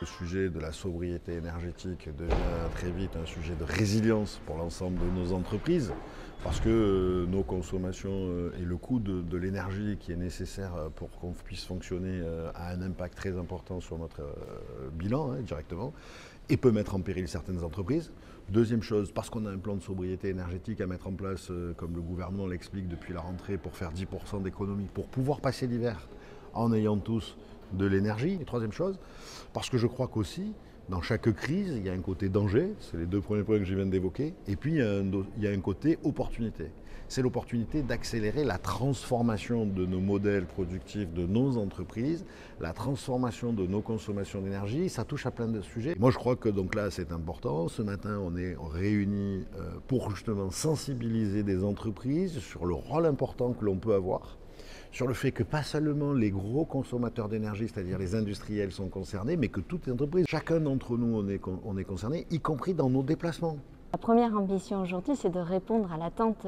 Le sujet de la sobriété énergétique devient très vite un sujet de résilience pour l'ensemble de nos entreprises parce que nos consommations et le coût de l'énergie qui est nécessaire pour qu'on puisse fonctionner a un impact très important sur notre bilan directement et peut mettre en péril certaines entreprises. Deuxième chose, parce qu'on a un plan de sobriété énergétique à mettre en place, comme le gouvernement l'explique depuis la rentrée, pour faire 10% d'économie, pour pouvoir passer l'hiver en ayant tous de l'énergie. Et troisième chose, parce que je crois qu'aussi, dans chaque crise, il y a un côté danger, c'est les deux premiers points que je viens d'évoquer, et puis il y a un côté opportunité. C'est l'opportunité d'accélérer la transformation de nos modèles productifs, de nos entreprises, la transformation de nos consommations d'énergie, ça touche à plein de sujets. Moi je crois que donc là c'est important, ce matin on est réunis pour justement sensibiliser des entreprises sur le rôle important que l'on peut avoir, sur le fait que pas seulement les gros consommateurs d'énergie, c'est-à-dire les industriels sont concernés, mais que toutes les entreprises, chacun d'entre nous on est concerné, y compris dans nos déplacements. La première ambition aujourd'hui, c'est de répondre à l'attente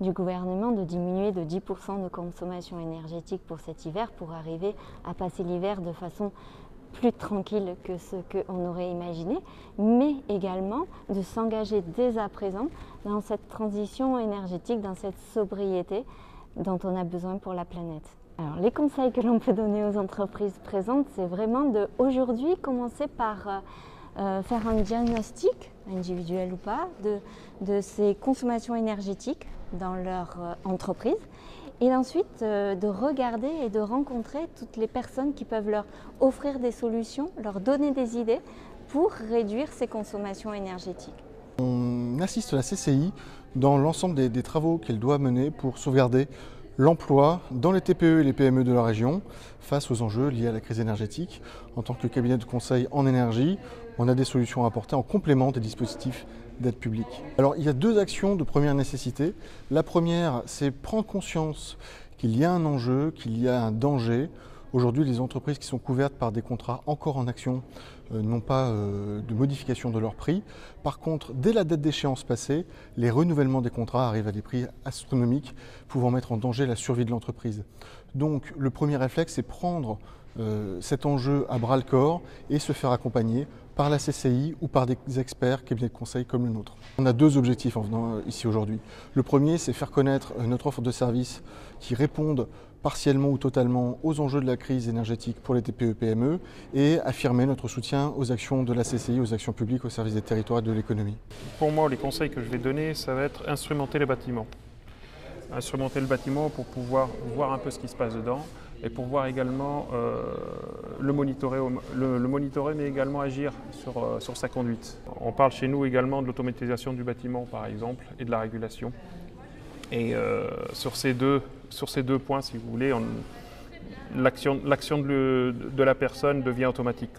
du gouvernement de diminuer de 10% de consommation énergétique pour cet hiver, pour arriver à passer l'hiver de façon plus tranquille que ce qu'on aurait imaginé, mais également de s'engager dès à présent dans cette transition énergétique, dans cette sobriété dont on a besoin pour la planète. Alors, les conseils que l'on peut donner aux entreprises présentes, c'est vraiment de aujourd'hui commencer par faire un diagnostic, individuel ou pas, de ces consommations énergétiques dans leur entreprise et ensuite de regarder et de rencontrer toutes les personnes qui peuvent leur offrir des solutions, leur donner des idées pour réduire ces consommations énergétiques. On assiste à la CCI dans l'ensemble des travaux qu'elle doit mener pour sauvegarder l'emploi dans les TPE et les PME de la région face aux enjeux liés à la crise énergétique. En tant que cabinet de conseil en énergie, on a des solutions à apporter en complément des dispositifs d'aide publique. Alors il y a deux actions de première nécessité. La première, c'est prendre conscience qu'il y a un enjeu, qu'il y a un danger. Aujourd'hui, les entreprises qui sont couvertes par des contrats encore en action n'ont pas de modification de leur prix. Par contre, dès la date d'échéance passée, les renouvellements des contrats arrivent à des prix astronomiques, pouvant mettre en danger la survie de l'entreprise. Donc, le premier réflexe, c'est prendre cet enjeu à bras-le-corps et se faire accompagner par la CCI ou par des experts cabinets de conseil comme le nôtre. On a deux objectifs en venant ici aujourd'hui. Le premier, c'est faire connaître notre offre de services qui répondent partiellement ou totalement aux enjeux de la crise énergétique pour les TPE-PME et affirmer notre soutien aux actions de la CCI, aux actions publiques au service des territoires et de l'économie. Pour moi, les conseils que je vais donner, ça va être instrumenter les bâtiments. Instrumenter le bâtiment pour pouvoir voir un peu ce qui se passe dedans et pour pouvoir également le monitorer, mais également agir sur sa conduite. On parle chez nous également de l'automatisation du bâtiment, par exemple, et de la régulation. Et sur ces deux points, si vous voulez, l'action de la personne devient automatique.